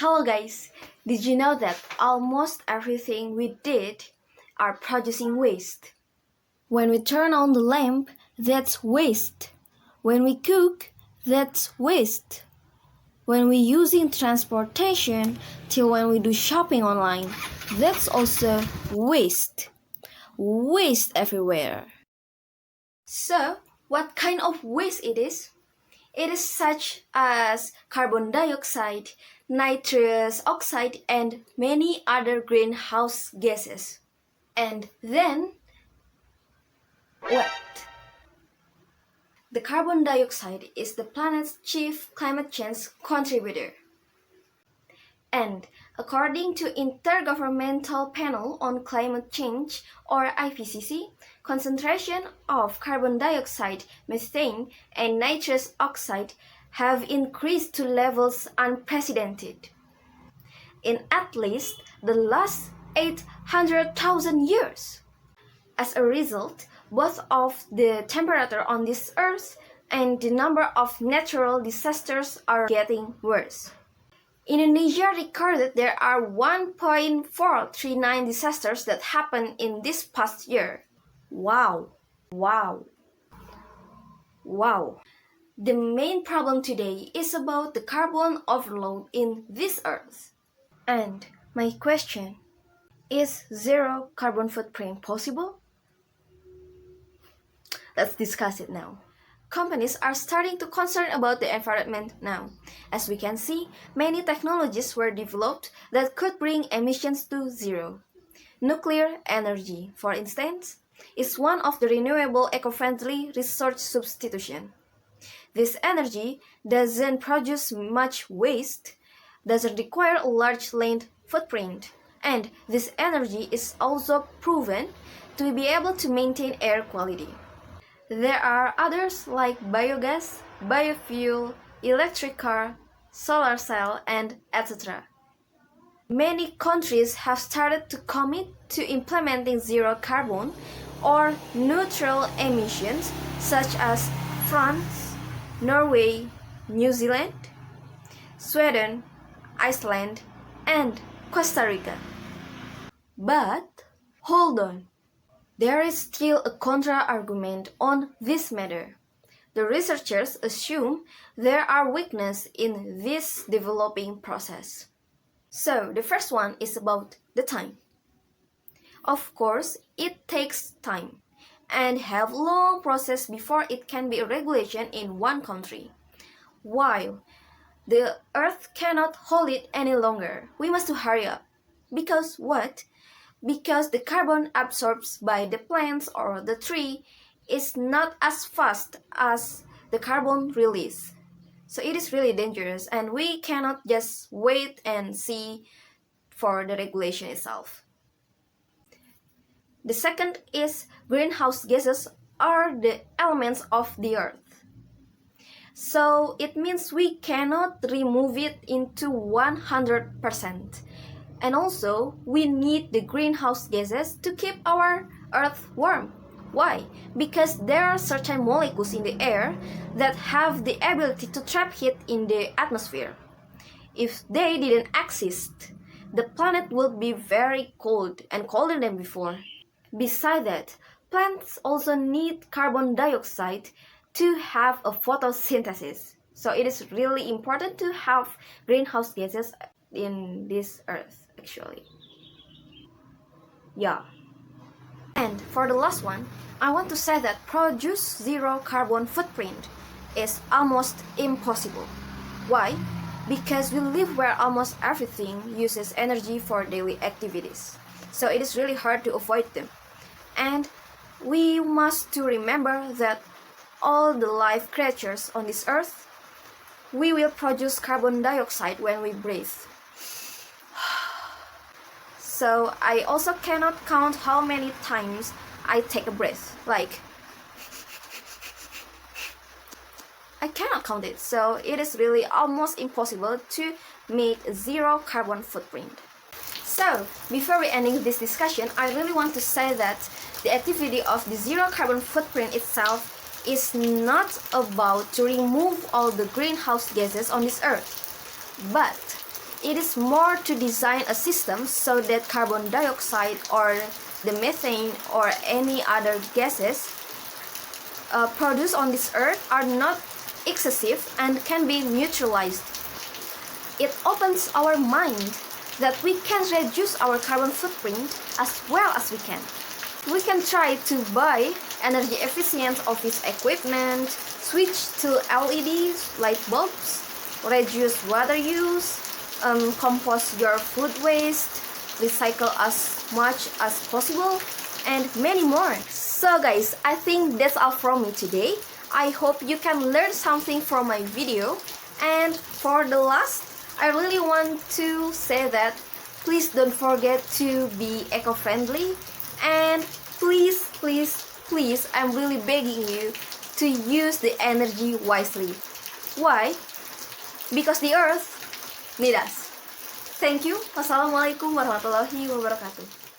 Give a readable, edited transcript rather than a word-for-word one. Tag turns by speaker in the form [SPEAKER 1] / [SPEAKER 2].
[SPEAKER 1] Hello guys, did you know that almost everything we did are producing waste? When we turn on the lamp, that's waste. When we cook, that's waste. When we using transportation till when we do shopping online, that's also waste. Waste everywhere. So, what kind of waste it is? It is such as carbon dioxide, nitrous oxide, and many other greenhouse gases. And then, what? The carbon dioxide is the planet's chief climate change contributor. And according to Intergovernmental Panel on Climate Change, or IPCC, concentration of carbon dioxide, methane, and nitrous oxide have increased to levels unprecedented in at least the last 800,000 years. As a result, both of the temperature on this earth and the number of natural disasters are getting worse. Indonesia recorded there are 1.439 disasters that happened in this past year. Wow. The main problem today is about the carbon overload in this earth. And my question, is zero carbon footprint possible? Let's discuss it now. Companies are starting to concern about the environment now. As we can see, many technologies were developed that could bring emissions to zero. Nuclear energy, for instance, is one of the renewable eco-friendly resource substitution. This energy doesn't produce much waste, doesn't require a large land footprint, and this energy is also proven to be able to maintain air quality. There are others like biogas, biofuel, electric car, solar cell, and etc. Many countries have started to commit to implementing zero carbon or neutral emissions, such as France, Norway, New Zealand, Sweden, Iceland, and Costa Rica. But hold on. There is still a contra-argument on this matter. The researchers assume there are weaknesses in this developing process. So, the first one is about the time. Of course, it takes time and have long process before it can be a regulation in one country. While the earth cannot hold it any longer, we must hurry up. Because what? Because the carbon absorbed by the plants or the tree is not as fast as the carbon release. So it is really dangerous and we cannot just wait and see for the regulation itself. The second is greenhouse gases are the elements of the earth. So it means we cannot remove it into 100%. And also, we need the greenhouse gases to keep our earth warm. Why? Because there are certain molecules in the air that have the ability to trap heat in the atmosphere. If they didn't exist, the planet would be very cold and colder than before. Besides that, plants also need carbon dioxide to have a photosynthesis. So it is really important to have greenhouse gases in this earth. Actually. Yeah. And for the last one, I want to say that produce zero carbon footprint is almost impossible. Why? Because we live where almost everything uses energy for daily activities. So it is really hard to avoid them. And we must to remember that all the live creatures on this earth, we will produce carbon dioxide when we breathe. So I also cannot count how many times I take a breath. Like, I cannot count it. So it is really almost impossible to make zero carbon footprint. So before we ending this discussion, I really want to say that the activity of the zero carbon footprint itself is not about to remove all the greenhouse gases on this earth, but It is more to design a system so that carbon dioxide or the methane or any other gases produced on this earth are not excessive and can be neutralized. It opens our mind that we can reduce our carbon footprint as well as we can. We can try to buy energy efficient office equipment, switch to LED light bulbs, reduce water use, compost your food waste, recycle as much as possible, and many more. So guys, I think that's all from me today. I hope you can learn something from my video. And for the last, I really want to say that please don't forget to be eco-friendly, and please, I'm really begging you to use the energy wisely. Why? Because the earth needs us. Thank you. Wassalamualaikum warahmatullahi wabarakatuh.